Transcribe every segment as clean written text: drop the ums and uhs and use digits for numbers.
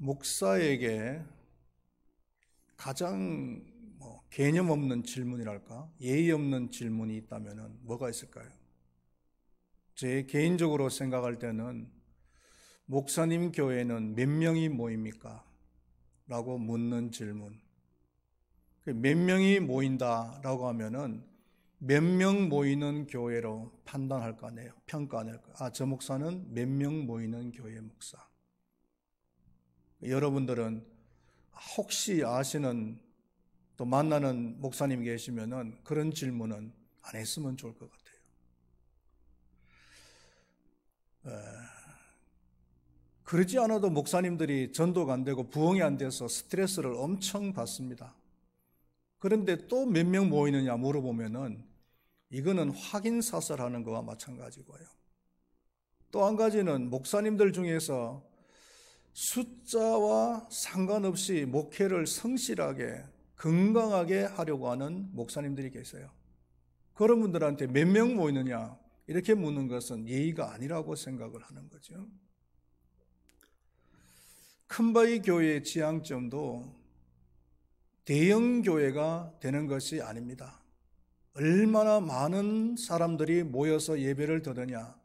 목사에게 가장 개념 없는 질문이랄까, 예의 없는 질문이 있다면 뭐가 있을까요? 제 개인적으로 생각할 때는 목사님 교회는 몇 명이 모입니까? 라고 묻는 질문. 몇 명이 모인다라고 하면은 몇 명 모이는 교회로 판단할 거 아니에요. 평가할 거. 저 목사는 몇 명 모이는 교회 목사. 여러분들은 혹시 아시는 또 만나는 목사님 계시면은 그런 질문은 안 했으면 좋을 것 같아요. 그러지 않아도 목사님들이 전도가 안 되고 부흥이 안 돼서 스트레스를 엄청 받습니다. 그런데 또 몇 명 모이느냐 물어보면은 이거는 확인 사설하는 거와 마찬가지고요. 또 한 가지는 목사님들 중에서 숫자와 상관없이 목회를 성실하게 건강하게 하려고 하는 목사님들이 계세요. 그런 분들한테 몇 명 모이느냐 이렇게 묻는 것은 예의가 아니라고 생각을 하는 거죠. 큰바위 교회의 지향점도 대형 교회가 되는 것이 아닙니다. 얼마나 많은 사람들이 모여서 예배를 드느냐,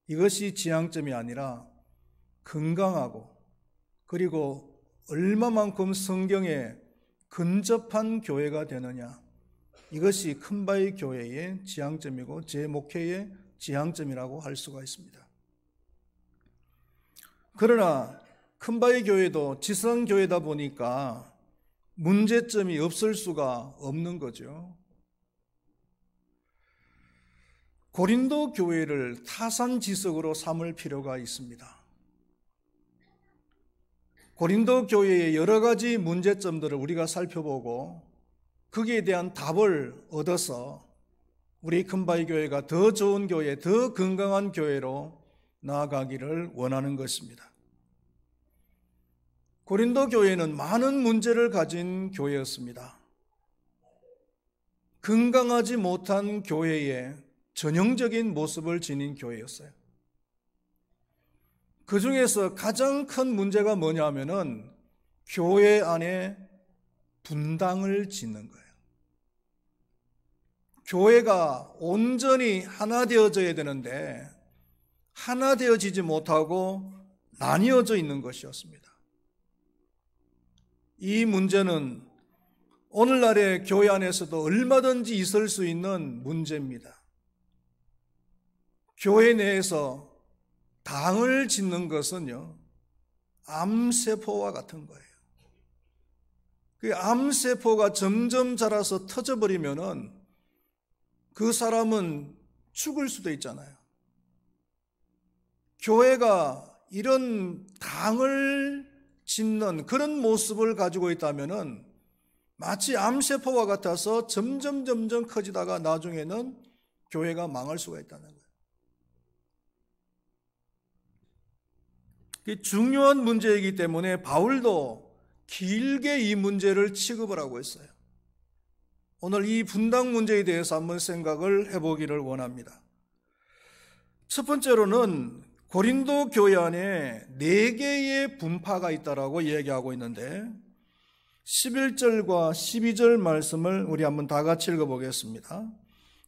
이것이 지향점이 아니라 건강하고 그리고 얼마만큼 성경에 근접한 교회가 되느냐, 이것이 큰바위 교회의 지향점이고 제 목회의 지향점이라고 할 수가 있습니다. 그러나 큰바위 교회도 지성교회다 보니까 문제점이 없을 수가 없는 거죠. 고린도 교회를 타산지석으로 삼을 필요가 있습니다. 고린도 교회의 여러 가지 문제점들을 우리가 살펴보고 거기에 대한 답을 얻어서 우리 큰바위 교회가 더 좋은 교회, 더 건강한 교회로 나아가기를 원하는 것입니다. 고린도 교회는 많은 문제를 가진 교회였습니다. 건강하지 못한 교회의 전형적인 모습을 지닌 교회였어요. 그 중에서 가장 큰 문제가 뭐냐면은 교회 안에 분당을 짓는 거예요. 교회가 온전히 하나 되어져야 되는데 하나 되어지지 못하고 나뉘어져 있는 것이었습니다. 이 문제는 오늘날의 교회 안에서도 얼마든지 있을 수 있는 문제입니다. 교회 내에서 당을 짓는 것은요, 암세포와 같은 거예요. 그 암세포가 점점 자라서 터져버리면은 그 사람은 죽을 수도 있잖아요. 교회가 이런 당을 짓는 그런 모습을 가지고 있다면은 마치 암세포와 같아서 점점 커지다가 나중에는 교회가 망할 수가 있다는 거예요. 중요한 문제이기 때문에 바울도 길게 이 문제를 취급을 하고 있어요. 오늘 이 분당 문제에 대해서 한번 생각을 해보기를 원합니다. 첫 번째로는 고린도 교회 안에 4개의 분파가 있다라고 이야기하고 있는데 11절과 12절 말씀을 우리 한번 다 같이 읽어보겠습니다.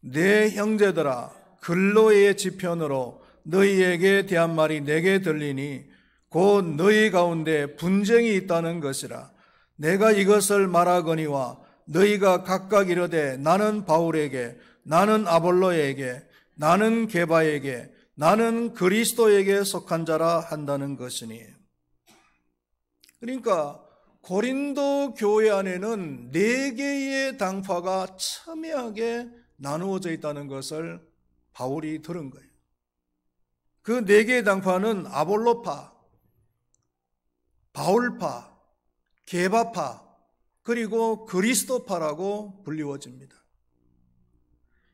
내 형제들아, 글로의 지편으로 너희에게 대한 말이 내게 들리니 곧 너희 가운데 분쟁이 있다는 것이라. 내가 이것을 말하거니와 너희가 각각 이르되 나는 바울에게, 나는 아볼로에게, 나는 게바에게, 나는 그리스도에게 속한 자라 한다는 것이니. 그러니까 고린도 교회 안에는 4개의 당파가 첨예하게 나누어져 있다는 것을 바울이 들은 거예요. 그 4개의 당파는 아볼로파, 바울파, 게바파, 그리고 그리스도파라고 불리워집니다.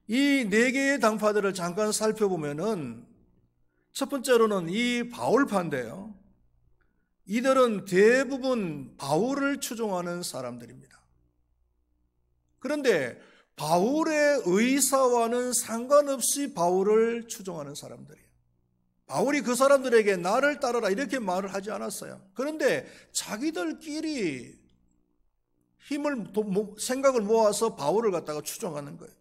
이 4개의 당파들을 잠깐 살펴보면은 첫 번째로는 이 바울파인데요. 이들은 대부분 바울을 추종하는 사람들입니다. 그런데 바울의 의사와는 상관없이 바울을 추종하는 사람들이에요. 바울이 그 사람들에게 나를 따르라 이렇게 말을 하지 않았어요. 그런데 자기들끼리 생각을 모아서 바울을 갖다가 추종하는 거예요.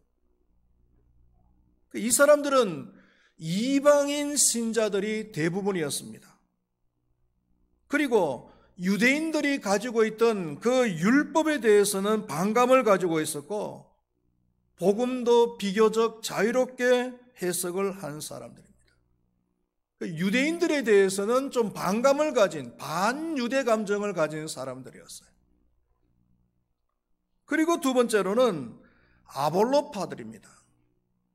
이 사람들은 이방인 신자들이 대부분이었습니다. 그리고 유대인들이 가지고 있던 그 율법에 대해서는 반감을 가지고 있었고, 복음도 비교적 자유롭게 해석을 한 사람들입니다. 유대인들에 대해서는 좀 반감을 가진, 반유대 감정을 가진 사람들이었어요. 그리고 두 번째로는 아볼로파들입니다.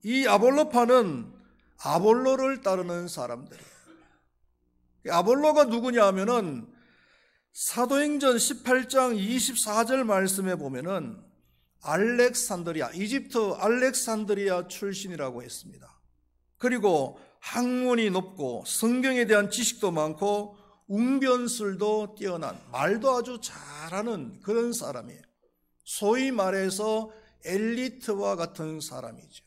이 아볼로파는 아볼로를 따르는 사람들이에요. 아볼로가 누구냐 하면은 사도행전 18장 24절 말씀에 보면은 알렉산드리아, 이집트 알렉산드리아 출신이라고 했습니다. 그리고 학문이 높고 성경에 대한 지식도 많고 웅변술도 뛰어난, 말도 아주 잘하는 그런 사람이에요. 소위 말해서 엘리트와 같은 사람이죠.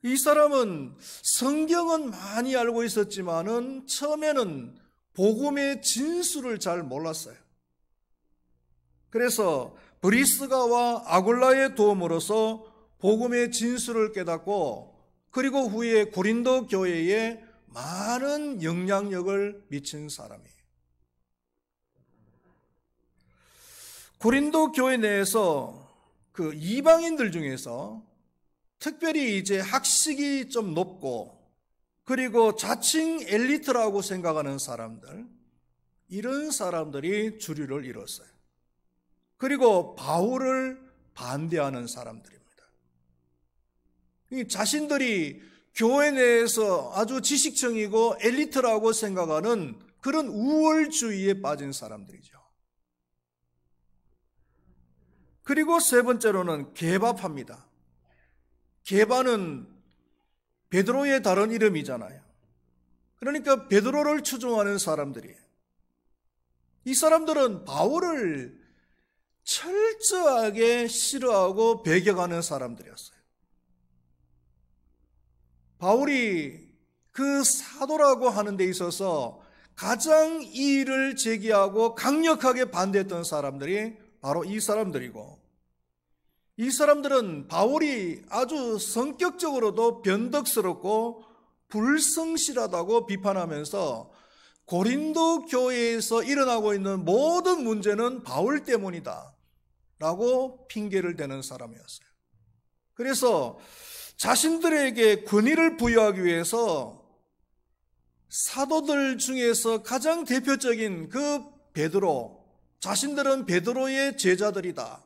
이 사람은 성경은 많이 알고 있었지만은 처음에는 복음의 진수를 잘 몰랐어요. 그래서 브리스가와 아굴라의 도움으로서 복음의 진수를 깨닫고, 그리고 후에 고린도 교회에 많은 영향력을 미친 사람이에요. 고린도 교회 내에서 그 이방인들 중에서 특별히 이제 학식이 좀 높고, 그리고 자칭 엘리트라고 생각하는 사람들, 이런 사람들이 주류를 이뤘어요. 그리고 바울을 반대하는 사람들입니다. 자신들이 교회 내에서 아주 지식층이고 엘리트라고 생각하는 그런 우월주의에 빠진 사람들이죠. 그리고 세 번째로는 게바파입니다. 게바는 베드로의 다른 이름이잖아요. 그러니까 베드로를 추종하는 사람들이에요. 이 사람들은 바울을 철저하게 싫어하고 배격하는 사람들이었어요. 바울이 그 사도라고 하는 데 있어서 가장 이의를 제기하고 강력하게 반대했던 사람들이 바로 이 사람들이고, 이 사람들은 바울이 아주 성격적으로도 변덕스럽고 불성실하다고 비판하면서 고린도 교회에서 일어나고 있는 모든 문제는 바울 때문이다 라고 핑계를 대는 사람이었어요. 그래서 자신들에게 권위를 부여하기 위해서 사도들 중에서 가장 대표적인 그 베드로, 자신들은 베드로의 제자들이다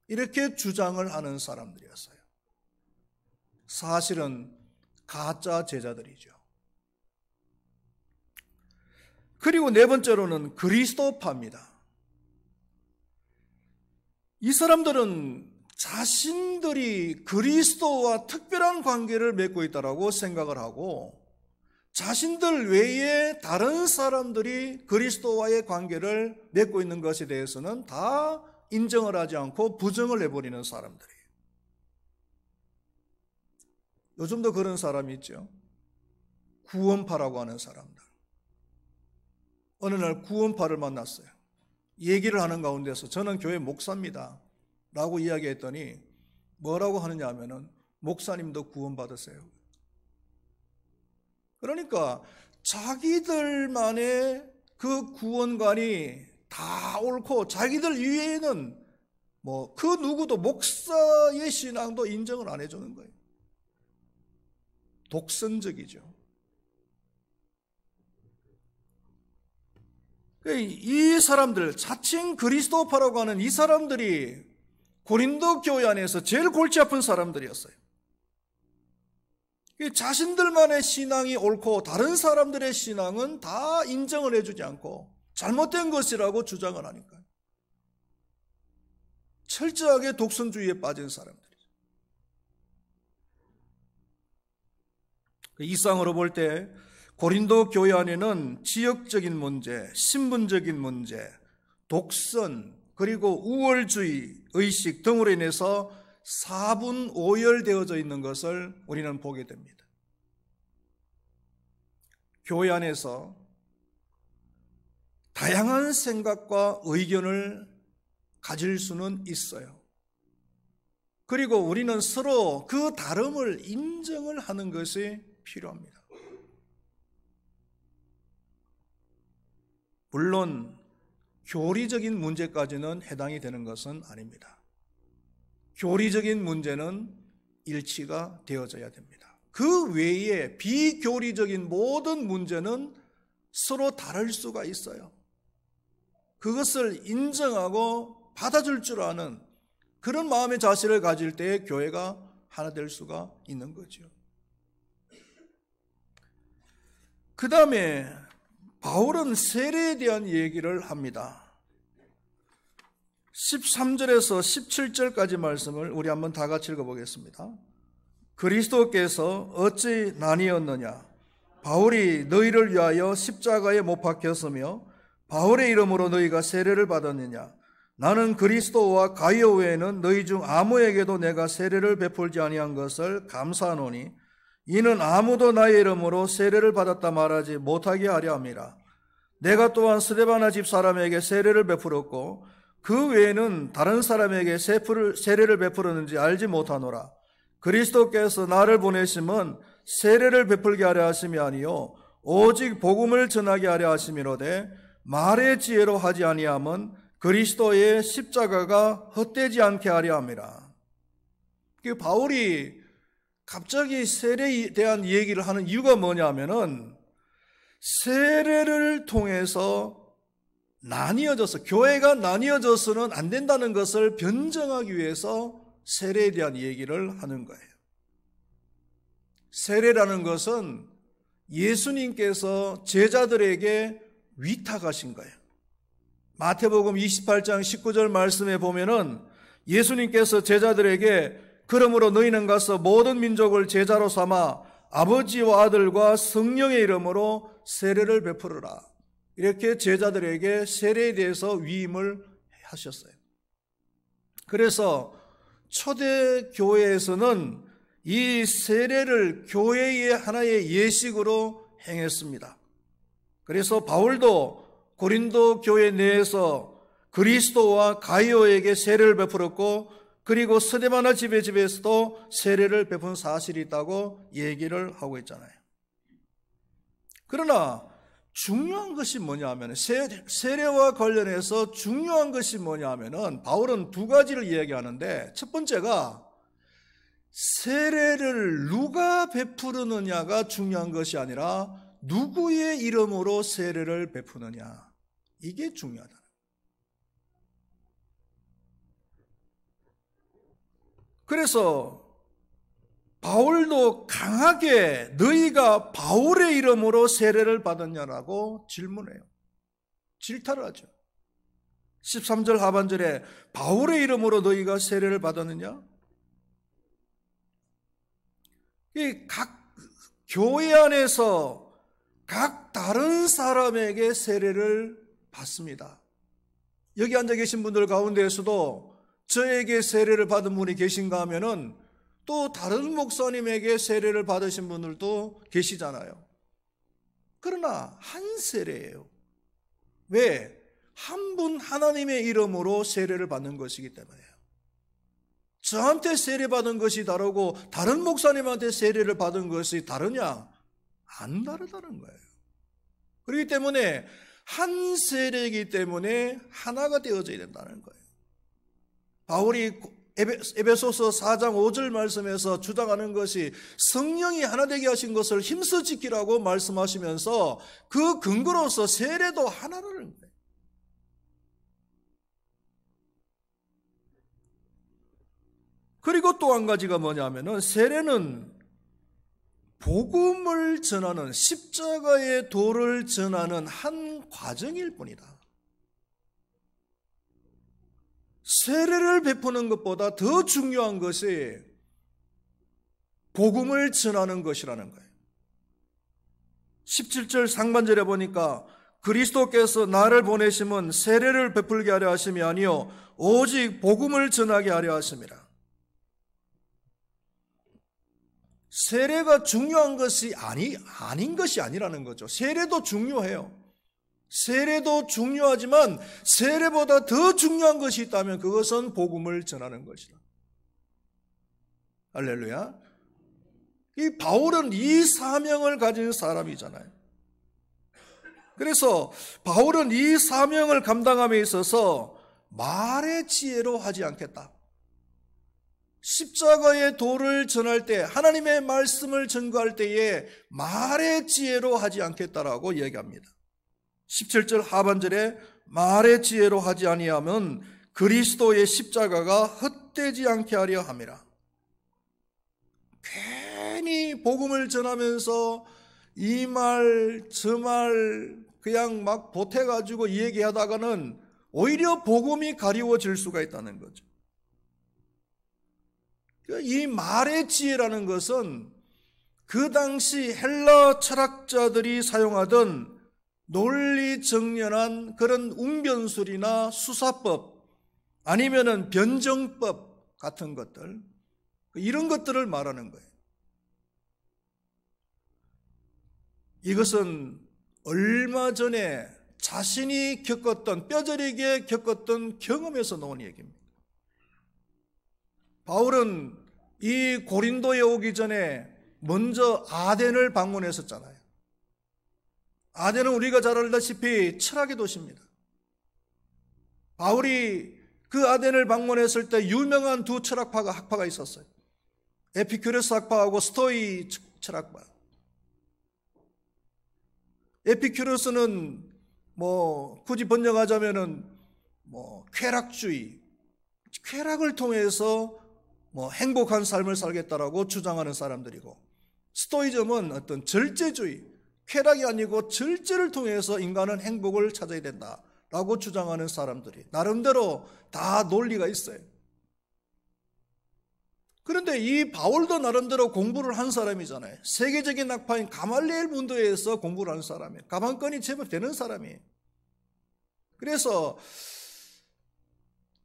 이렇게 주장을 하는 사람들이었어요. 사실은 가짜 제자들이죠. 그리고 네 번째로는 그리스도파입니다. 이 사람들은 자신들이 그리스도와 특별한 관계를 맺고 있다고 생각을 하고, 자신들 외에 다른 사람들이 그리스도와의 관계를 맺고 있는 것에 대해서는 다 인정을 하지 않고 부정을 해버리는 사람들이에요. 요즘도 그런 사람이 있죠. 구원파라고 하는 사람들. 어느 날 구원파를 만났어요. 얘기를 하는 가운데서 저는 교회 목사입니다 라고 이야기했더니 뭐라고 하느냐 하면은 목사님도 구원받으세요. 그러니까 자기들만의 그 구원관이 다 옳고 자기들 이외에는 뭐 그 누구도 목사의 신앙도 인정을 안 해주는 거예요. 독선적이죠. 이 사람들, 자칭 그리스도파라고 하는 이 사람들이 고린도 교회 안에서 제일 골치 아픈 사람들이었어요. 자신들만의 신앙이 옳고 다른 사람들의 신앙은 다 인정을 해주지 않고 잘못된 것이라고 주장을 하니까 철저하게 독선주의에 빠진 사람들이죠. 이상으로 볼 때 고린도 교회 안에는 지역적인 문제, 신분적인 문제, 독선, 그리고 우월주의, 의식 등으로 인해서 사분오열되어져 있는 것을 우리는 보게 됩니다. 교회 안에서 다양한 생각과 의견을 가질 수는 있어요. 그리고 우리는 서로 그 다름을 인정을 하는 것이 필요합니다. 물론 교리적인 문제까지는 해당이 되는 것은 아닙니다. 교리적인 문제는 일치가 되어져야 됩니다. 그 외에 비교리적인 모든 문제는 서로 다를 수가 있어요. 그것을 인정하고 받아줄 줄 아는 그런 마음의 자세를 가질 때 교회가 하나 될 수가 있는 거죠. 그 다음에 바울은 세례에 대한 얘기를 합니다. 13절에서 17절까지 말씀을 우리 한번 다 같이 읽어보겠습니다. 그리스도께서 어찌 나뉘었느냐? 바울이 너희를 위하여 십자가에 못 박혔으며 바울의 이름으로 너희가 세례를 받았느냐? 나는 그리스도와 가이오 외에는 너희 중 아무에게도 내가 세례를 베풀지 아니한 것을 감사하노니 이는 아무도 나의 이름으로 세례를 받았다 말하지 못하게 하려 함이라. 내가 또한 스데바나 집 사람에게 세례를 베풀었고 그 외에는 다른 사람에게 세례를 베풀었는지 알지 못하노라. 그리스도께서 나를 보내심은 세례를 베풀게 하려 하심이 아니요 오직 복음을 전하게 하려 하심이로되 말의 지혜로 하지 아니함은 그리스도의 십자가가 헛되지 않게 하려 함이라. 바울이 갑자기 세례에 대한 얘기를 하는 이유가 뭐냐면은 세례를 통해서 나뉘어져서 교회가 나뉘어져서는 안 된다는 것을 변증하기 위해서 세례에 대한 얘기를 하는 거예요. 세례라는 것은 예수님께서 제자들에게 위탁하신 거예요. 마태복음 28장 19절 말씀에 보면은 예수님께서 제자들에게 그러므로 너희는 가서 모든 민족을 제자로 삼아 아버지와 아들과 성령의 이름으로 세례를 베풀어라. 이렇게 제자들에게 세례에 대해서 위임을 하셨어요. 그래서 초대 교회에서는 이 세례를 교회의 하나의 예식으로 행했습니다. 그래서 바울도 고린도 교회 내에서 그리스도와 가이오에게 세례를 베풀었고 그리고 스데바나 집에서도 세례를 베푼 사실이 있다고 얘기를 하고 있잖아요. 그러나 중요한 것이 뭐냐면 세례와 관련해서 중요한 것이 뭐냐면은 바울은 두 가지를 이야기하는데 첫 번째가 세례를 누가 베푸느냐가 중요한 것이 아니라 누구의 이름으로 세례를 베푸느냐, 이게 중요하다. 그래서 바울도 강하게 너희가 바울의 이름으로 세례를 받았냐라고 질문해요. 질타를 하죠. 13절 하반절에 바울의 이름으로 너희가 세례를 받았느냐? 이 각 교회 안에서 각 다른 사람에게 세례를 받습니다. 여기 앉아 계신 분들 가운데에서도 저에게 세례를 받은 분이 계신가 하면은 또 다른 목사님에게 세례를 받으신 분들도 계시잖아요. 그러나 한 세례예요. 왜? 한 분 하나님의 이름으로 세례를 받는 것이기 때문에요. 저한테 세례 받은 것이 다르고 다른 목사님한테 세례를 받은 것이 다르냐? 안 다르다는 거예요. 그렇기 때문에 한 세례이기 때문에 하나가 되어져야 된다는 거예요. 바울이 에베소서 4장 5절 말씀에서 주장하는 것이 성령이 하나 되게 하신 것을 힘써 지키라고 말씀하시면서 그 근거로서 세례도 하나라는 거예요. 그리고 또 한 가지가 뭐냐면은 세례는 복음을 전하는 십자가의 도를 전하는 한 과정일 뿐이다. 세례를 베푸는 것보다 더 중요한 것이 복음을 전하는 것이라는 거예요. 17절 상반절에 보니까 그리스도께서 나를 보내심은 세례를 베풀게 하려 하심이 아니요 오직 복음을 전하게 하려 하심이라. 세례가 중요한 것이 아닌 것이 아니라는 거죠. 세례도 중요해요. 세례도 중요하지만 세례보다 더 중요한 것이 있다면 그것은 복음을 전하는 것이다. 할렐루야. 이 바울은 이 사명을 가진 사람이잖아요. 그래서 바울은 이 사명을 감당함에 있어서 말의 지혜로 하지 않겠다. 십자가의 도를 전할 때, 하나님의 말씀을 전가할 때에 말의 지혜로 하지 않겠다라고 얘기합니다. 17절 하반절에 말의 지혜로 하지 아니하면 그리스도의 십자가가 헛되지 않게 하려 함이라. 괜히 복음을 전하면서 이 말, 저 말 그냥 막 보태가지고 얘기하다가는 오히려 복음이 가리워질 수가 있다는 거죠. 이 말의 지혜라는 것은 그 당시 헬라 철학자들이 사용하던 논리정연한 그런 웅변술이나 수사법 아니면은 변정법 같은 것들, 이런 것들을 말하는 거예요. 이것은 얼마 전에 자신이 겪었던, 뼈저리게 겪었던 경험에서 나온 얘기입니다. 바울은 이 고린도에 오기 전에 먼저 아덴을 방문했었잖아요. 아덴은 우리가 잘 알다시피 철학의 도시입니다. 바울이 그 아덴을 방문했을 때 유명한 두 학파가 있었어요. 에피큐레스 학파하고 스토이 철학파. 에피큐레스는 굳이 번역하자면은 쾌락주의, 쾌락을 통해서 행복한 삶을 살겠다라고 주장하는 사람들이고, 스토이즘은 어떤 절제주의, 쾌락이 아니고 절제를 통해서 인간은 행복을 찾아야 된다라고 주장하는 사람들이 나름대로 다 논리가 있어요. 그런데 이 바울도 나름대로 공부를 한 사람이잖아요. 세계적인 학파인 가말리엘 문도에서 공부를 한 사람이에요. 가방끈이 제법 되는 사람이에요. 그래서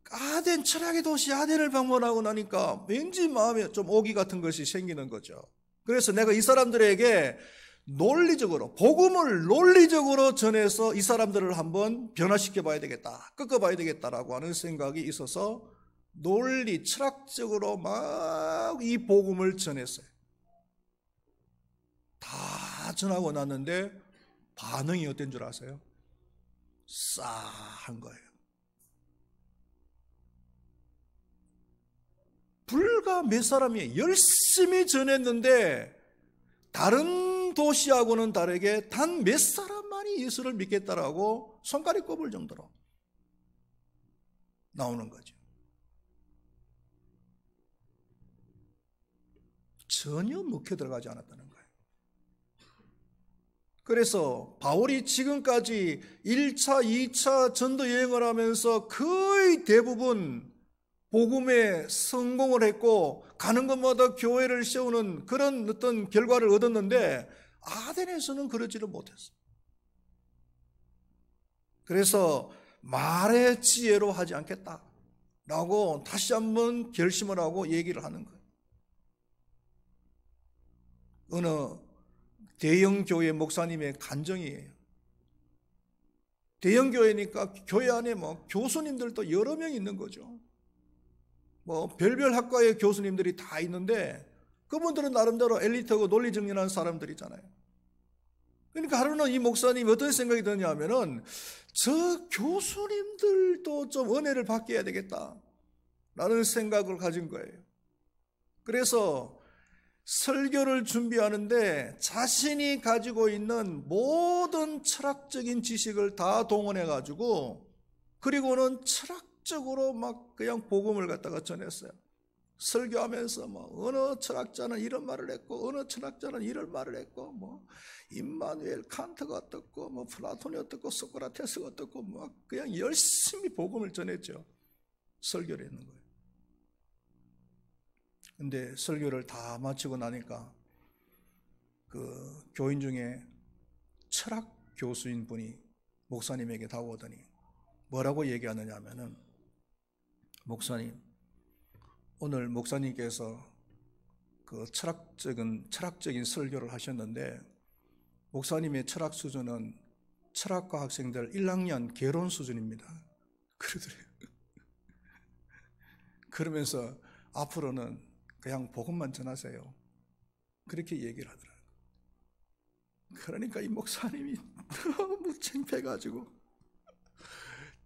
아덴, 철학의 도시 아덴을 방문하고 나니까 왠지 마음에 좀 오기 같은 것이 생기는 거죠. 그래서 내가 이 사람들에게 논리적으로, 복음을 논리적으로 전해서 이 사람들을 한번 변화시켜 봐야 되겠다, 꺾어 봐야 되겠다라고 하는 생각이 있어서 논리, 철학적으로 막 이 복음을 전했어요. 다 전하고 났는데 반응이 어떤 줄 아세요? 싸한 거예요. 불과 몇 사람이 열심히 전했는데 다른 도시하고는 다르게 단 몇 사람만이 예수를 믿겠다라고 손가락 꼽을 정도로 나오는 거죠. 전혀 묵혀 들어가지 않았다는 거예요. 그래서 바울이 지금까지 1차, 2차 전도 여행을 하면서 거의 대부분 복음에 성공을 했고 가는 곳마다 교회를 세우는 그런 어떤 결과를 얻었는데 아덴에서는 그러지를 못했어요. 그래서 말의 지혜로 하지 않겠다라고 다시 한번 결심을 하고 얘기를 하는 거예요. 어느 대형 교회 목사님의 간증이에요. 대형 교회니까 교회 안에 교수님들도 여러 명 있는 거죠. 별별 학과의 교수님들이 다 있는데 그분들은 나름대로 엘리트하고 논리정연한 사람들이잖아요. 그러니까 하루는 이 목사님이 어떤 생각이 드냐면은 저 교수님들도 좀 은혜를 받게 해야 되겠다라는 생각을 가진 거예요. 그래서 설교를 준비하는데 자신이 가지고 있는 모든 철학적인 지식을 다 동원해가지고 그리고는 철학적으로 막 그냥 복음을 갖다가 전했어요. 설교하면서 어느 철학자는 이런 말을 했고 어느 철학자는 이런 말을 했고 임마누엘 칸트가 어떻고 플라톤이 어떻고 소크라테스가 어떻고 그냥 열심히 복음을 전했죠. 설교를 했는 거예요. 근데 설교를 다 마치고 나니까 그 교인 중에 철학 교수인 분이 목사님에게 다가오더니 뭐라고 얘기하느냐 하면은, 목사님, 오늘 목사님께서 그 철학적인 설교를 하셨는데, 목사님의 철학 수준은 철학과 학생들 1학년 개론 수준입니다. 그러더래요. 그러면서 앞으로는 그냥 복음만 전하세요. 그렇게 얘기를 하더라고요. 그러니까 이 목사님이 너무 창피해가지고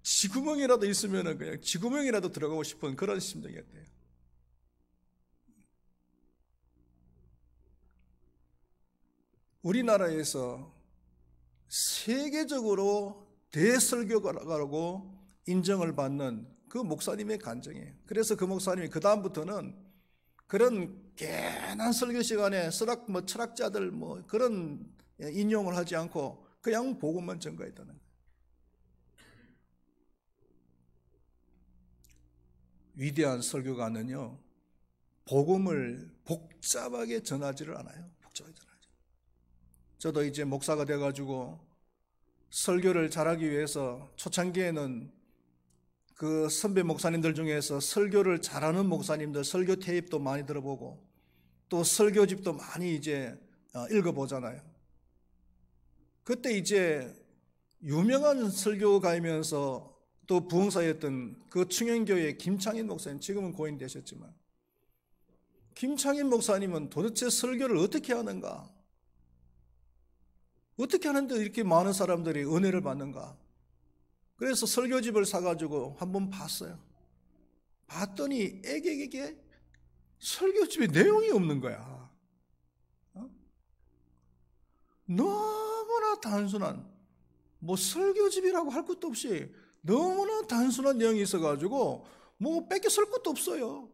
쥐구멍이라도 있으면 그냥 쥐구멍이라도 들어가고 싶은 그런 심정이었대요. 우리나라에서 세계적으로 대설교가라고 인정을 받는 그 목사님의 간증이에요. 그래서 그 목사님이 그 다음부터는 그런 괜한 설교 시간에 철학자들 그런 인용을 하지 않고 그냥 복음만 전가했다는 거예요. 위대한 설교가는요, 복음을 복잡하게 전하지를 않아요. 복잡하게 전하죠. 저도 이제 목사가 돼가지고 설교를 잘하기 위해서 초창기에는 그 선배 목사님들 중에서 설교를 잘하는 목사님들 설교 테이프도 많이 들어보고 또 설교집도 많이 이제 읽어보잖아요. 그때 이제 유명한 설교가이면서 또 부흥사였던 그 충현교회 김창인 목사님, 지금은 고인 되셨지만 김창인 목사님은 도대체 설교를 어떻게 하는가? 어떻게 하는데 이렇게 많은 사람들이 은혜를 받는가? 그래서 설교집을 사가지고 한번 봤어요. 봤더니 애게에게 설교집에 내용이 없는 거야. 너무나 단순한, 설교집이라고 할 것도 없이 너무나 단순한 내용이 있어가지고 뺏겨 쓸 것도 없어요.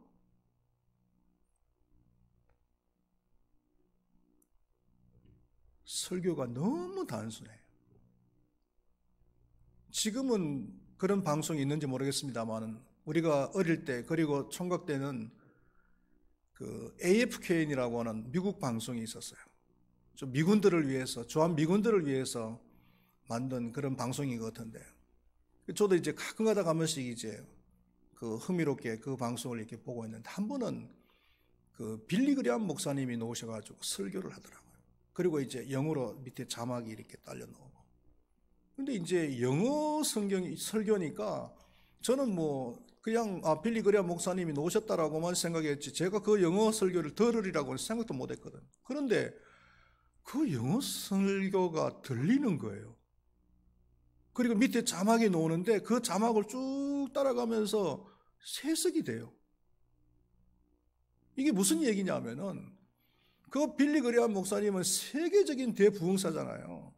설교가 너무 단순해요. 지금은 그런 방송이 있는지 모르겠습니다만 우리가 어릴 때 그리고 총각 때는 그 AFKN이라고 하는 미국 방송이 있었어요. 좀 미군들을 위해서, 주한 미군들을 위해서 만든 그런 방송인 것 같은데, 저도 이제 가끔가다 가면씩 이제 그 흥미롭게 그 방송을 이렇게 보고 있는데, 한 번은 그 빌리 그레함 목사님이 나오셔가지고 설교를 하더라고요. 그리고 이제 영어로 밑에 자막이 이렇게 딸려 나오고. 근데 이제 영어 설교니까 저는 그냥 빌리 그레함 목사님이 나오셨다라고만 생각했지, 제가 그 영어 설교를 들으리라고는 생각도 못 했거든. 그런데 그 영어 설교가 들리는 거예요. 그리고 밑에 자막이 나오는데 그 자막을 쭉 따라가면서 해석이 돼요. 이게 무슨 얘기냐면은 그 빌리 그레함 목사님은 세계적인 대부흥사잖아요.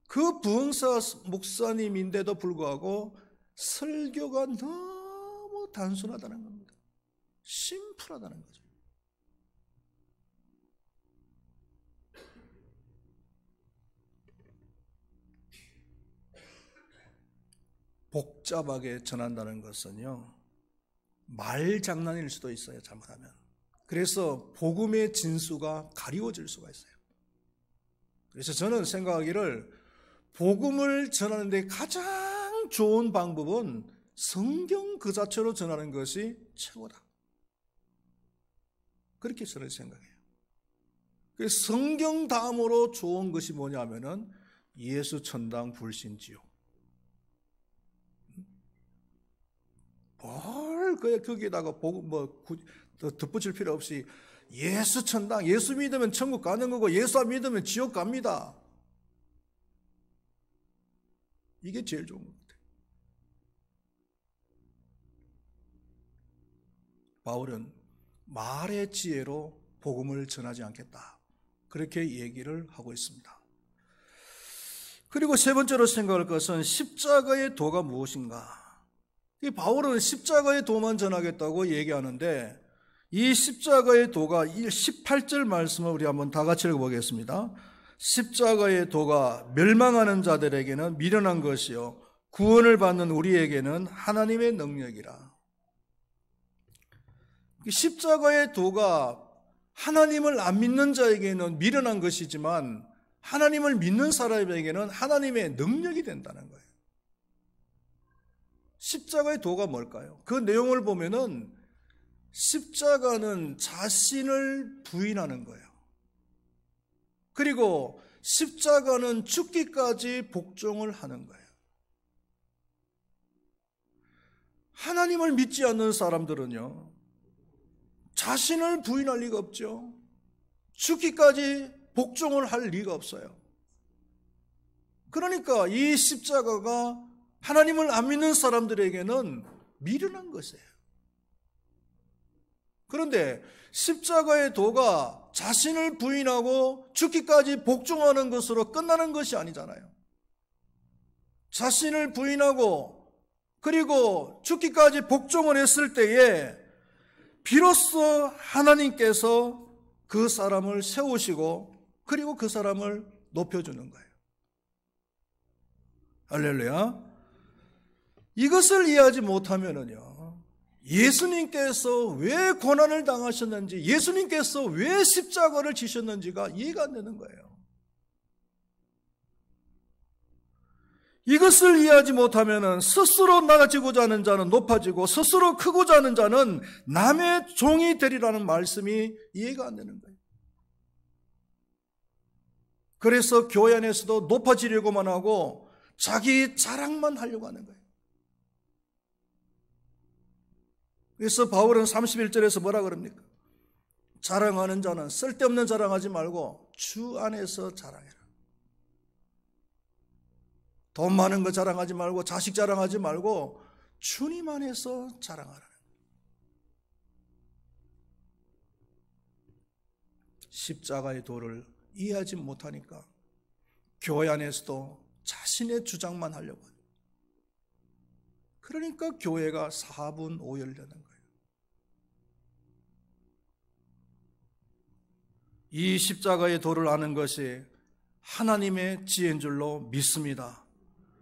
그 부흥사 목사님인데도 불구하고 설교가 너무 단순하다는 겁니다. 심플하다는 거죠. 복잡하게 전한다는 것은요, 말장난일 수도 있어요, 잘못하면. 그래서 복음의 진수가 가리워질 수가 있어요. 그래서 저는 생각하기를 복음을 전하는데 가장 좋은 방법은 성경 그 자체로 전하는 것이 최고다. 그렇게 저는 생각해요. 그래서 성경 다음으로 좋은 것이 뭐냐면은 예수 천당 불신 지옥. 거기에다가 덧붙일 필요 없이 예수 천당, 예수 믿으면 천국 가는 거고 예수 안 믿으면 지옥 갑니다. 이게 제일 좋은 것 같아요. 바울은 말의 지혜로 복음을 전하지 않겠다, 그렇게 얘기를 하고 있습니다. 그리고 세 번째로 생각할 것은 십자가의 도가 무엇인가. 이 바울은 십자가의 도만 전하겠다고 얘기하는데, 이 십자가의 도가 18절 말씀을 우리 한번 다 같이 읽어보겠습니다. 십자가의 도가 멸망하는 자들에게는 미련한 것이요 구원을 받는 우리에게는 하나님의 능력이라. 십자가의 도가 하나님을 안 믿는 자에게는 미련한 것이지만 하나님을 믿는 사람에게는 하나님의 능력이 된다는 거예요. 십자가의 도가 뭘까요? 그 내용을 보면은 십자가는 자신을 부인하는 거예요. 그리고 십자가는 죽기까지 복종을 하는 거예요. 하나님을 믿지 않는 사람들은요, 자신을 부인할 리가 없죠. 죽기까지 복종을 할 리가 없어요. 그러니까 이 십자가가 하나님을 안 믿는 사람들에게는 미련한 것이에요. 그런데 십자가의 도가 자신을 부인하고 죽기까지 복종하는 것으로 끝나는 것이 아니잖아요. 자신을 부인하고 그리고 죽기까지 복종을 했을 때에 비로소 하나님께서 그 사람을 세우시고 그리고 그 사람을 높여주는 거예요. 할렐루야. 이것을 이해하지 못하면은요, 예수님께서 왜 고난을 당하셨는지, 예수님께서 왜 십자가를 지셨는지가 이해가 안 되는 거예요. 이것을 이해하지 못하면은 스스로 나아지고자 하는 자는 높아지고 스스로 크고자 하는 자는 남의 종이 되리라는 말씀이 이해가 안 되는 거예요. 그래서 교회 안에서도 높아지려고만 하고 자기 자랑만 하려고 하는 거예요. 그래서 바울은 31절에서 뭐라 그럽니까? 자랑하는 자는 쓸데없는 자랑하지 말고 주 안에서 자랑해라. 돈 많은 거 자랑하지 말고 자식 자랑하지 말고 주님 안에서 자랑하라. 십자가의 도를 이해하지 못하니까 교회 안에서도 자신의 주장만 하려고 해요. 그러니까 교회가 사분오열되는 거예요. 이 십자가의 도를 아는 것이 하나님의 지혜인 줄로 믿습니다.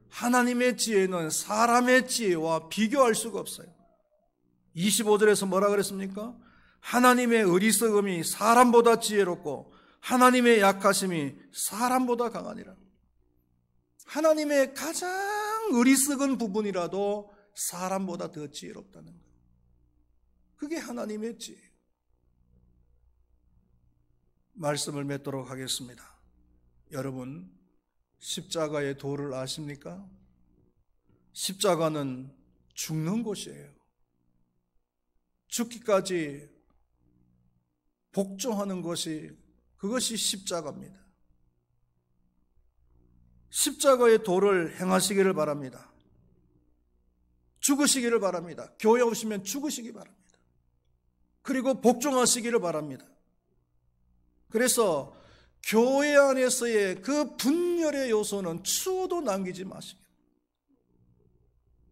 하나님의 지혜는 사람의 지혜와 비교할 수가 없어요. 25절에서 뭐라 그랬습니까? 하나님의 어리석음이 사람보다 지혜롭고 하나님의 약하심이 사람보다 강하니라. 하나님의 가장 어리석은 부분이라도 사람보다 더 지혜롭다는 거예요. 그게 하나님의 지혜. 말씀을 맺도록 하겠습니다. 여러분, 십자가의 도를 아십니까? 십자가는 죽는 곳이에요. 죽기까지 복종하는 것이, 그것이 십자가입니다. 십자가의 도를 행하시기를 바랍니다. 죽으시기를 바랍니다. 교회 오시면 죽으시기 바랍니다. 그리고 복종하시기를 바랍니다. 그래서 교회 안에서의 그 분열의 요소는 추호도 남기지 마시고,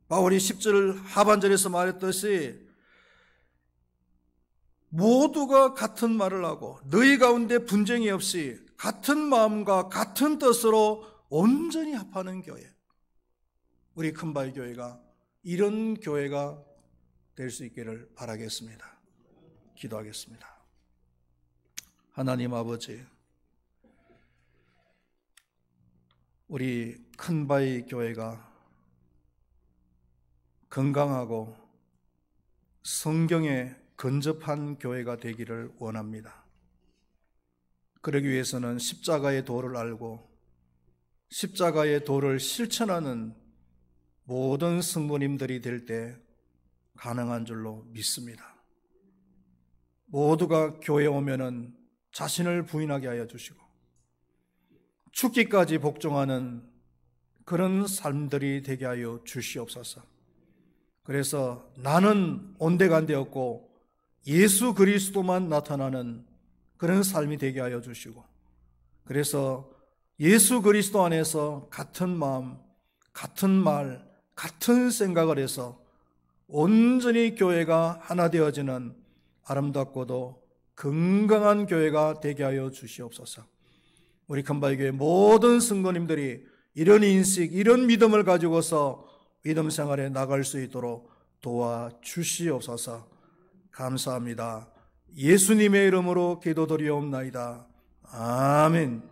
바울이 10절 하반절에서 말했듯이 모두가 같은 말을 하고 너희 가운데 분쟁이 없이 같은 마음과 같은 뜻으로 온전히 합하는 교회, 우리 큰바위 교회가 이런 교회가 될 수 있기를 바라겠습니다. 기도하겠습니다. 하나님 아버지, 우리 큰바위 교회가 건강하고 성경에 근접한 교회가 되기를 원합니다. 그러기 위해서는 십자가의 도를 알고 십자가의 도를 실천하는 모든 성도님들이 될 때 가능한 줄로 믿습니다. 모두가 교회에 오면은 자신을 부인하게 하여 주시고 죽기까지 복종하는 그런 삶들이 되게 하여 주시옵소서. 그래서 나는 온데간데 없고 예수 그리스도만 나타나는 그런 삶이 되게 하여 주시고, 그래서 예수 그리스도 안에서 같은 마음, 같은 말, 같은 생각을 해서 온전히 교회가 하나 되어지는 아름답고도 건강한 교회가 되게 하여 주시옵소서. 우리 큰바위교회 모든 성도님들이 이런 인식, 이런 믿음을 가지고서 믿음 생활에 나갈 수 있도록 도와주시옵소서. 감사합니다. 예수님의 이름으로 기도드리옵나이다. 아멘.